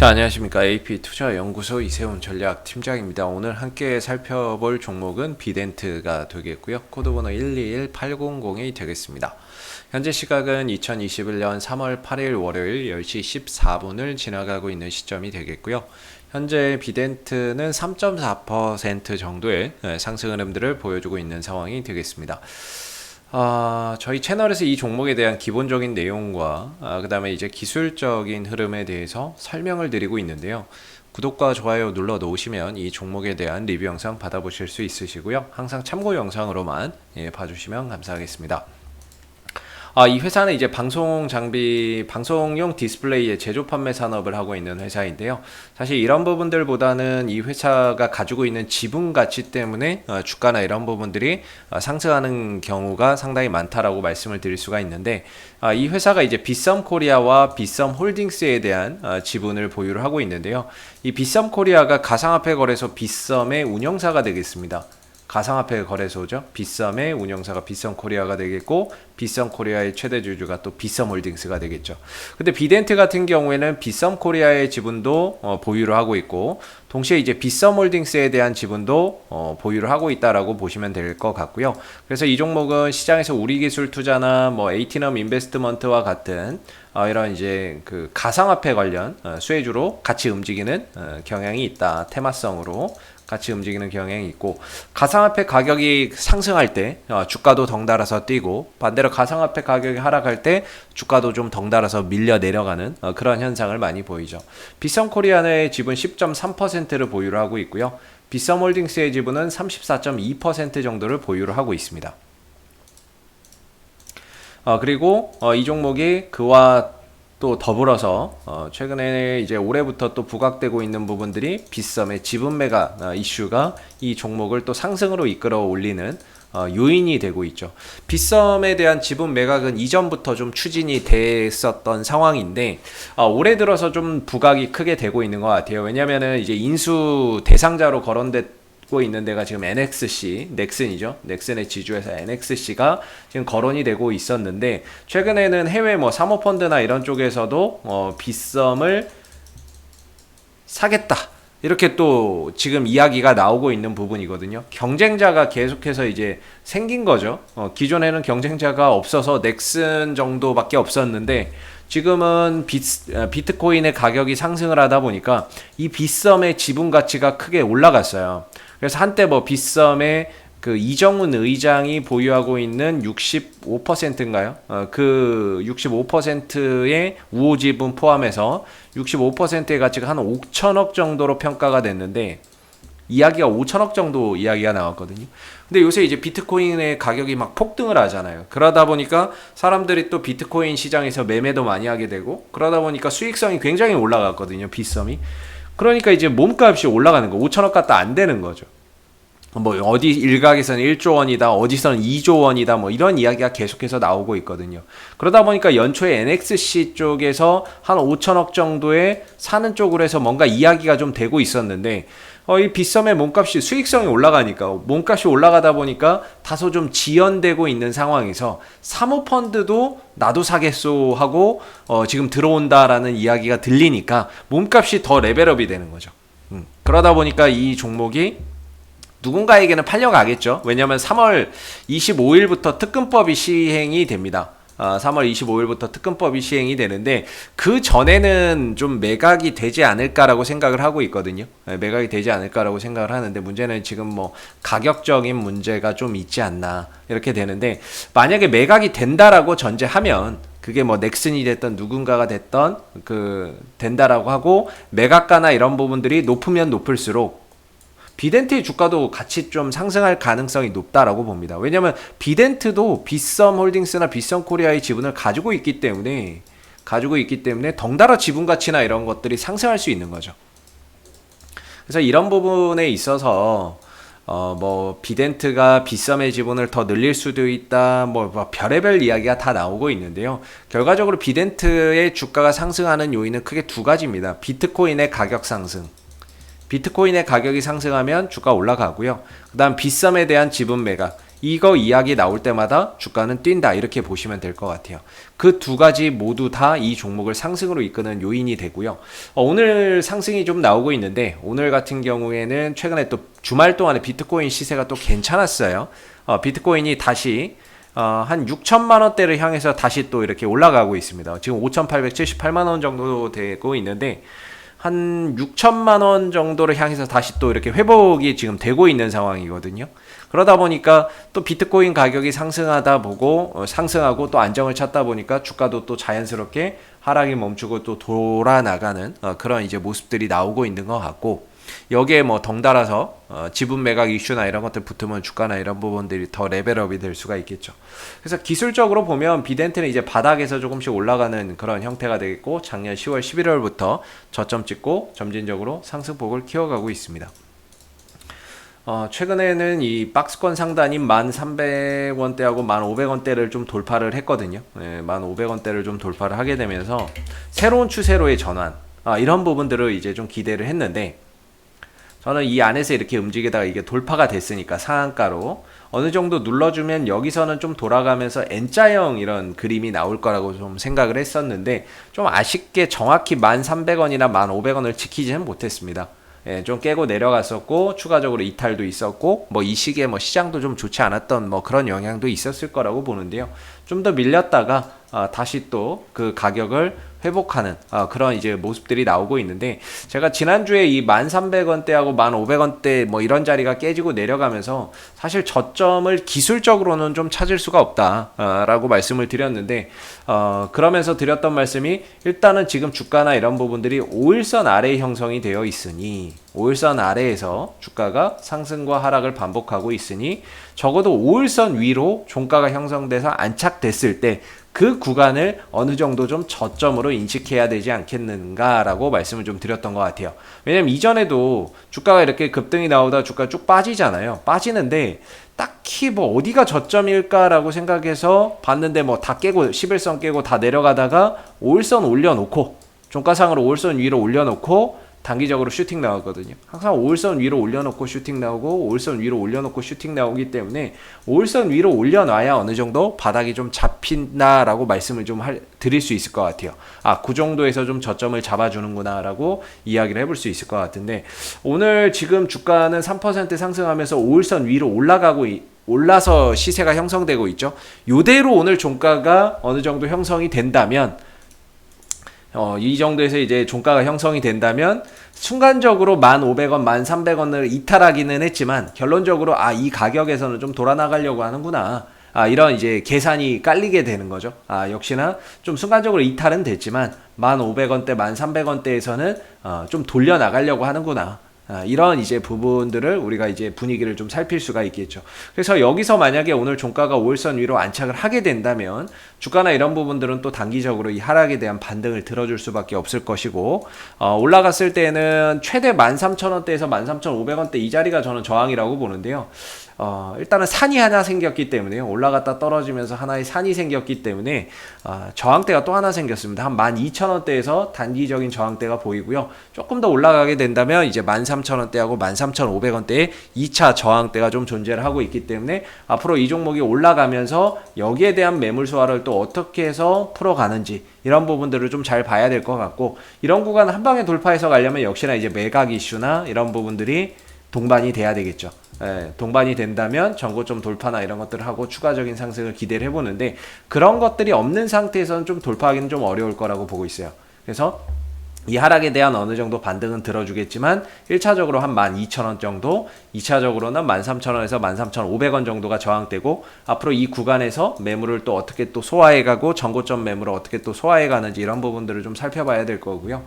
자, 안녕하십니까. AP투자연구소 이세훈 전략팀장입니다. 오늘 함께 살펴볼 종목은 비덴트가 되겠고요. 코드번호 121800이 되겠습니다. 현재 시각은 2021년 3월 8일 월요일 10시 14분을 지나가고 있는 시점이 되겠고요. 현재 비덴트는 3.4% 정도의 상승 흐름들을 보여주고 있는 상황이 되겠습니다. 저희 채널에서 이 종목에 대한 기본적인 내용과 그 다음에 이제 기술적인 흐름에 대해서 설명을 드리고 있는데요. 구독과 좋아요 눌러 놓으시면 이 종목에 대한 리뷰 영상 받아보실 수 있으시고요. 항상 참고 영상으로만 봐주시면 감사하겠습니다. 이 회사는 이제 방송 장비, 방송용 디스플레이의 제조 판매 산업을 하고 있는 회사인데요. 사실 이런 부분들보다는 이 회사가 가지고 있는 지분 가치 때문에 주가나 이런 부분들이 상승하는 경우가 상당히 많다라고 말씀을 드릴 수가 있는데, 이 회사가 이제 빗썸 코리아와 빗썸 홀딩스에 대한 지분을 보유를 하고 있는데요. 이 빗썸 코리아가 가상화폐 거래소 빗썸의 운영사가 되겠습니다. 가상화폐 거래소죠. 빗썸의 운영사가 빗썸 코리아가 되겠고, 빗썸 코리아의 최대 주주가 또 빗썸 홀딩스가 되겠죠. 근데 비덴트 같은 경우에는 빗썸 코리아의 지분도 보유를 하고 있고, 동시에 이제 빗썸 홀딩스에 대한 지분도 보유를 하고 있다라고 보시면 될 것 같고요. 그래서 이 종목은 시장에서 우리기술 투자나 뭐 에이티넘 인베스트먼트와 같은 이런 이제 그 가상화폐 관련 수혜주로 같이 움직이는 경향이 있다. 테마성으로 같이 움직이는 경향이 있고, 가상화폐 가격이 상승할 때 주가도 덩달아서 뛰고, 반대로 가상화폐 가격이 하락할 때 주가도 좀 덩달아서 밀려 내려가는 그런 현상을 많이 보이죠. 빗썸 코리아의 지분 10.3%를 보유를 하고 있고요. 빗썸 홀딩스의 지분은 34.2% 정도를 보유를 하고 있습니다. 그리고 이 종목이 그와 또 더불어서 최근에 이제 올해부터 또 부각되고 있는 부분들이 빗썸의 지분 매각 이슈가 이 종목을 또 상승으로 이끌어 올리는 요인이 되고 있죠. 빗썸에 대한 지분 매각은 이전부터 좀 추진이 됐었던 상황인데, 올해 들어서 좀 부각이 크게 되고 있는 것 같아요. 왜냐면은 이제 인수 대상자로 거론됐 있는 데가 지금 NXC, 넥슨이죠. 넥슨의 지주회사 NXC가 지금 거론이 되고 있었는데, 최근에는 해외 뭐 사모펀드나 이런 쪽에서도 빗썸을 사겠다, 이렇게 또 지금 이야기가 나오고 있는 부분이거든요. 경쟁자가 계속해서 이제 생긴 거죠. 기존에는 경쟁자가 없어서 넥슨 정도밖에 없었는데, 지금은 비트코인의 가격이 상승을 하다 보니까 이 빗썸의 지분 가치가 크게 올라갔어요. 그래서 한때 뭐 빗썸의 그 이정훈 의장이 보유하고 있는 65%인가요? 그 65%의 우호 지분 포함해서 65%의 가치가 한 5천억 정도로 평가가 됐는데, 이야기가 5천억 정도 이야기가 나왔거든요. 근데 요새 이제 비트코인의 가격이 막 폭등을 하잖아요. 그러다 보니까 사람들이 또 비트코인 시장에서 매매도 많이 하게 되고, 그러다 보니까 수익성이 굉장히 올라갔거든요, 빗썸이. 그러니까 이제 몸값이 올라가는 거, 5천억 갖다 안 되는 거죠. 뭐 어디 일각에서는 1조 원이다, 어디서는 2조 원이다, 뭐 이런 이야기가 계속해서 나오고 있거든요. 그러다 보니까 연초에 NXC 쪽에서 한 5천억 정도에 사는 쪽으로 해서 뭔가 이야기가 좀 되고 있었는데, 이 빗썸의 몸값이 수익성이 올라가니까, 몸값이 올라가다 보니까 다소 좀 지연되고 있는 상황에서 사모펀드도 나도 사겠소 하고 지금 들어온다라는 이야기가 들리니까 몸값이 더 레벨업이 되는 거죠. 그러다 보니까 이 종목이 누군가에게는 팔려가겠죠. 왜냐하면 3월 25일부터 특근법이 시행이 됩니다. 3월 25일부터 특근법이 시행이 되는데, 그 전에는 좀 매각이 되지 않을까라고 생각을 하고 있거든요. 매각이 되지 않을까라고 생각을 하는데, 문제는 지금 뭐 가격적인 문제가 좀 있지 않나 이렇게 되는데, 만약에 매각이 된다라고 전제하면 그게 뭐 넥슨이 됐던 누군가가 됐던 된다라고 하고, 매각가나 이런 부분들이 높으면 높을수록 비덴트의 주가도 같이 좀 상승할 가능성이 높다라고 봅니다. 왜냐면 비덴트도 빗썸 홀딩스나 빗썸 코리아의 지분을 가지고 있기 때문에 덩달아 지분 가치나 이런 것들이 상승할 수 있는 거죠. 그래서 이런 부분에 있어서 뭐 비덴트가 빗썸의 지분을 더 늘릴 수도 있다, 뭐 별의별 이야기가 다 나오고 있는데요. 결과적으로 비덴트의 주가가 상승하는 요인은 크게 두 가지입니다. 비트코인의 가격 상승, 비트코인의 가격이 상승하면 주가 올라가고요. 그 다음 빗썸에 대한 지분 매각, 이거 이야기 나올 때마다 주가는 뛴다 이렇게 보시면 될 것 같아요. 그 두 가지 모두 다 이 종목을 상승으로 이끄는 요인이 되고요. 오늘 상승이 좀 나오고 있는데 오늘 같은 경우에는 최근에 또 주말 동안에 비트코인 시세가 또 괜찮았어요. 비트코인이 다시 한 6천만 원대를 향해서 다시 또 이렇게 올라가고 있습니다. 지금 5,878만 원 정도 되고 있는데 한 6천만 원 정도를 향해서 다시 또 이렇게 회복이 지금 되고 있는 상황이거든요. 그러다 보니까 또 비트코인 가격이 상승하고 또 안정을 찾다 보니까 주가도 또 자연스럽게 하락이 멈추고 또 돌아나가는 그런 이제 모습들이 나오고 있는 것 같고, 여기에 뭐 덩달아서 지분 매각 이슈나 이런 것들 붙으면 주가나 이런 부분들이 더 레벨업이 될 수가 있겠죠. 그래서 기술적으로 보면 비덴트는 이제 바닥에서 조금씩 올라가는 그런 형태가 되겠고, 작년 10월 11월부터 저점 찍고 점진적으로 상승폭을 키워가고 있습니다. 최근에는 이 박스권 상단인 1,300원대하고 1,500원대를 좀 돌파를 했거든요. 1,500원대를 좀 돌파를 하게 되면서 새로운 추세로의 전환, 이런 부분들을 이제 좀 기대를 했는데, 저는 이 안에서 이렇게 움직이다가 이게 돌파가 됐으니까 상한가로 어느 정도 눌러주면 여기서는 좀 돌아가면서 N자형 이런 그림이 나올 거라고 좀 생각을 했었는데, 좀 아쉽게 정확히 1,300원이나 1,500원을 지키지는 못했습니다. 좀 깨고 내려갔었고, 추가적으로 이탈도 있었고, 뭐 이 시기에 뭐 시장도 좀 좋지 않았던 뭐 그런 영향도 있었을 거라고 보는데요. 좀 더 밀렸다가 다시 또 그 가격을 회복하는 그런 이제 모습들이 나오고 있는데, 제가 지난주에 이 1,300원대하고 1,500원대 뭐 이런 자리가 깨지고 내려가면서 사실 저점을 기술적으로는 좀 찾을 수가 없다 라고 말씀을 드렸는데, 그러면서 드렸던 말씀이, 일단은 지금 주가나 이런 부분들이 5일선 아래 형성이 되어 있으니, 5일선 아래에서 주가가 상승과 하락을 반복하고 있으니 적어도 5일선 위로 종가가 형성돼서 안착됐을 때 그 구간을 어느 정도 좀 저점으로 인식해야 되지 않겠는가라고 말씀을 좀 드렸던 것 같아요. 왜냐면 이전에도 주가가 이렇게 급등이 나오다 주가 쭉 빠지잖아요. 빠지는데 딱히 뭐 어디가 저점일까라고 생각해서 봤는데 뭐 다 깨고 11선 깨고 다 내려가다가 5일선 올려놓고, 종가상으로 5일선 위로 올려놓고 단기적으로 슈팅 나오거든요. 항상 5일선 위로 올려놓고 슈팅 나오고 5일선 위로 올려놓고 슈팅 나오기 때문에 5일선 위로 올려놔야 어느 정도 바닥이 좀 잡힌다라고 말씀을 좀 드릴 수 있을 것 같아요. 그 정도에서 좀 저점을 잡아주는구나 라고 이야기를 해볼 수 있을 것 같은데, 오늘 지금 주가는 3% 상승하면서 5일선 위로 올라서 시세가 형성되고 있죠. 요대로 오늘 종가가 어느 정도 형성이 된다면, 이 정도에서 이제 종가가 형성이 된다면 순간적으로 1,500원, 1,300원을 이탈하기는 했지만, 결론적으로 이 가격에서는 좀 돌아나가려고 하는구나, 이런 이제 계산이 깔리게 되는 거죠. 역시나 좀 순간적으로 이탈은 됐지만 1,500원대, 1,300원대에서는 좀 돌려나가려고 하는구나, 이런 이제 부분들을 우리가 이제 분위기를 좀 살필 수가 있겠죠. 그래서 여기서 만약에 오늘 종가가 5일선 위로 안착을 하게 된다면 주가나 이런 부분들은 또 단기적으로 이 하락에 대한 반등을 들어줄 수밖에 없을 것이고, 올라갔을 때는 최대 13,000원대에서 13,500원대 이 자리가 저는 저항이라고 보는데요. 일단은 산이 하나 생겼기 때문에, 올라갔다 떨어지면서 하나의 산이 생겼기 때문에 저항대가 또 하나 생겼습니다. 한 12,000원대에서 단기적인 저항대가 보이고요. 조금 더 올라가게 된다면 이제 13,000원대하고 13,500원대에 2차 저항대가 좀 존재를 하고 있기 때문에, 앞으로 이 종목이 올라가면서 여기에 대한 매물 소화를 또 어떻게 해서 풀어가는지, 이런 부분들을 좀 잘 봐야 될 것 같고, 이런 구간 한 방에 돌파해서 가려면 역시나 이제 매각 이슈나 이런 부분들이 동반이 돼야 되겠죠. 동반이 된다면 전고점 돌파나 이런 것들을 하고 추가적인 상승을 기대를 해보는데, 그런 것들이 없는 상태에서는 좀 돌파하기는 좀 어려울 거라고 보고 있어요. 그래서 이 하락에 대한 어느 정도 반등은 들어주겠지만 1차적으로 한 12,000원 정도, 2차적으로는 13,000원에서 13,500원 정도가 저항되고, 앞으로 이 구간에서 매물을 또 어떻게 또 소화해가고 전고점 매물을 어떻게 또 소화해가는지, 이런 부분들을 좀 살펴봐야 될 거고요.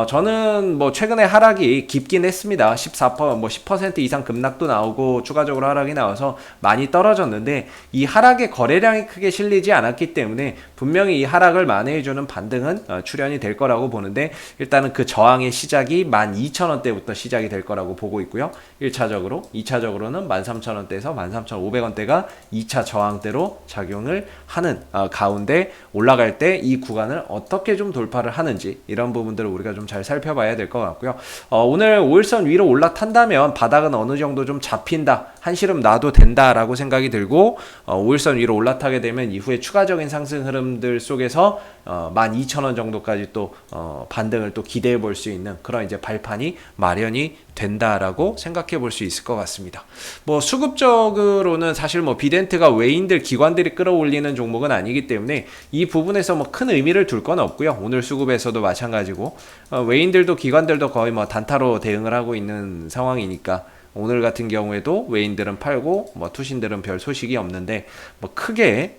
저는 뭐 최근에 하락이 깊긴 했습니다. 14%, 뭐 10% 이상 급락도 나오고 추가적으로 하락이 나와서 많이 떨어졌는데, 이 하락의 거래량이 크게 실리지 않았기 때문에 분명히 이 하락을 만회해주는 반등은 출현이 될 거라고 보는데, 일단은 그 저항의 시작이 12,000원대부터 시작이 될 거라고 보고 있고요. 1차적으로. 2차적으로는 13,000원대에서 13,500원대가 2차 저항대로 작용을 하는 가운데 올라갈 때 이 구간을 어떻게 좀 돌파를 하는지, 이런 부분들을 우리가 좀 잘 살펴봐야 될 것 같고요. 오늘 5일선 위로 올라탄다면 바닥은 어느 정도 좀 잡힌다, 한시름 놔도 된다라고 생각이 들고, 5일선 위로 올라타게 되면 이후에 추가적인 상승 흐름들 속에서 12,000원 정도까지 또 반등을 또 기대해 볼 수 있는 그런 이제 발판이 마련이 된다라고 생각해 볼 수 있을 것 같습니다. 뭐 수급적으로는 사실 뭐 비덴트가 외인들 기관들이 끌어올리는 종목은 아니기 때문에 이 부분에서 뭐 큰 의미를 둘 건 없고요. 오늘 수급에서도 마찬가지고 외인들도 기관들도 거의 뭐 단타로 대응을 하고 있는 상황이니까, 오늘 같은 경우에도 외인들은 팔고 뭐 투신들은 별 소식이 없는데, 뭐 크게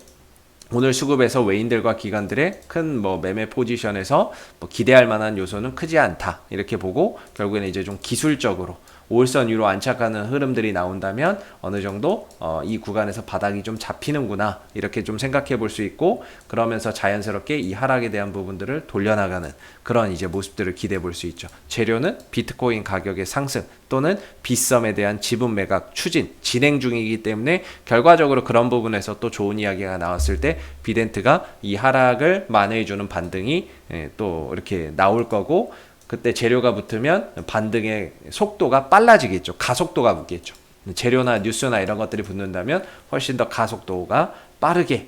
오늘 수급에서 외인들과 기관들의 큰 뭐 매매 포지션에서 뭐 기대할 만한 요소는 크지 않다, 이렇게 보고 결국에는 이제 좀 기술적으로 5일선 위로 안착하는 흐름들이 나온다면 어느 정도 이 구간에서 바닥이 좀 잡히는구나, 이렇게 좀 생각해 볼 수 있고, 그러면서 자연스럽게 이 하락에 대한 부분들을 돌려나가는 그런 이제 모습들을 기대해 볼 수 있죠. 재료는 비트코인 가격의 상승 또는 빗썸에 대한 지분 매각 추진 진행 중이기 때문에, 결과적으로 그런 부분에서 또 좋은 이야기가 나왔을 때 비덴트가 이 하락을 만회해주는 반등이 또 이렇게 나올 거고, 그때 재료가 붙으면 반등의 속도가 빨라지겠죠. 가속도가 붙겠죠. 재료나 뉴스나 이런 것들이 붙는다면 훨씬 더 가속도가 빠르게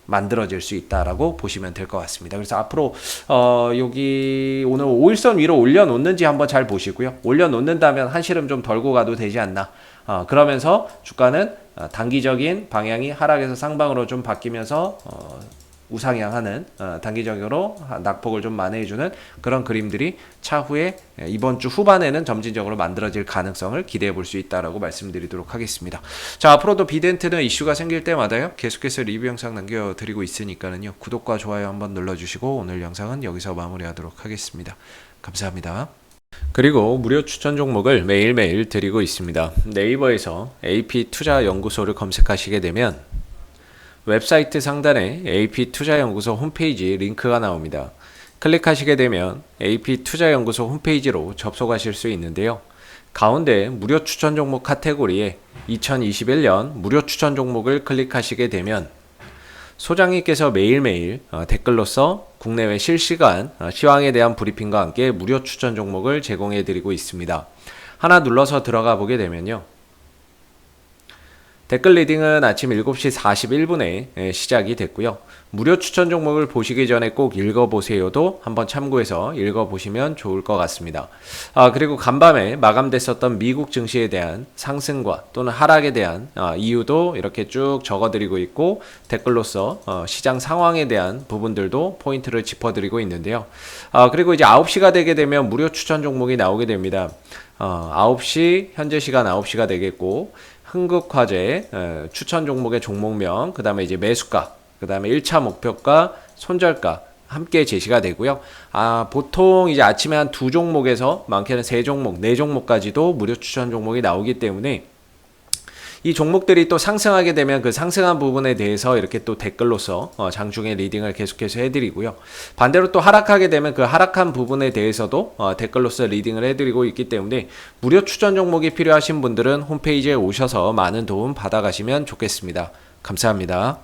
만들어질 수 있다라고 보시면 될 것 같습니다. 그래서 앞으로 여기 오늘 5일선 위로 올려놓는지 한번 잘 보시고요. 올려놓는다면 한시름 좀 덜고 가도 되지 않나. 그러면서 주가는 단기적인 방향이 하락에서 상방으로 좀 바뀌면서 우상향하는 단기적으로 낙폭을 좀 만회해주는 그런 그림들이 차후에 이번 주 후반에는 점진적으로 만들어질 가능성을 기대해 볼 수 있다라고 말씀드리도록 하겠습니다. 자, 앞으로도 비덴트는 이슈가 생길 때마다요 계속해서 리뷰 영상 남겨드리고 있으니까는요, 구독과 좋아요 한번 눌러주시고 오늘 영상은 여기서 마무리하도록 하겠습니다. 감사합니다. 그리고 무료 추천 종목을 매일매일 드리고 있습니다. 네이버에서 AP투자연구소를 검색하시게 되면 웹사이트 상단에 AP투자연구소 홈페이지 링크가 나옵니다. 클릭하시게 되면 AP투자연구소 홈페이지로 접속하실 수 있는데요. 가운데 무료 추천 종목 카테고리에 2021년 무료 추천 종목을 클릭하시게 되면 소장님께서 매일매일 댓글로서 국내외 실시간 시황에 대한 브리핑과 함께 무료 추천 종목을 제공해 드리고 있습니다. 하나 눌러서 들어가 보게 되면요, 댓글 리딩은 아침 7시 41분에 시작이 됐고요. 무료 추천 종목을 보시기 전에 꼭 읽어보세요도 한번 참고해서 읽어보시면 좋을 것 같습니다. 그리고 간밤에 마감됐었던 미국 증시에 대한 상승과 또는 하락에 대한 이유도 이렇게 쭉 적어드리고 있고, 댓글로서 시장 상황에 대한 부분들도 포인트를 짚어드리고 있는데요. 그리고 이제 9시가 되게 되면 무료 추천 종목이 나오게 됩니다. 9시, 현재 시간 9시가 되겠고, 흥국화재 추천 종목의 종목명, 그 다음에 이제 매수가, 그 다음에 1차 목표가, 손절가 함께 제시가 되고요. 보통 이제 아침에 한 2종목에서 많게는 3종목, 4종목까지도 무료 추천 종목이 나오기 때문에 이 종목들이 또 상승하게 되면 그 상승한 부분에 대해서 이렇게 또 댓글로서 장중에 리딩을 계속해서 해드리고요. 반대로 또 하락하게 되면 그 하락한 부분에 대해서도 댓글로서 리딩을 해드리고 있기 때문에 무료 추천 종목이 필요하신 분들은 홈페이지에 오셔서 많은 도움 받아가시면 좋겠습니다. 감사합니다.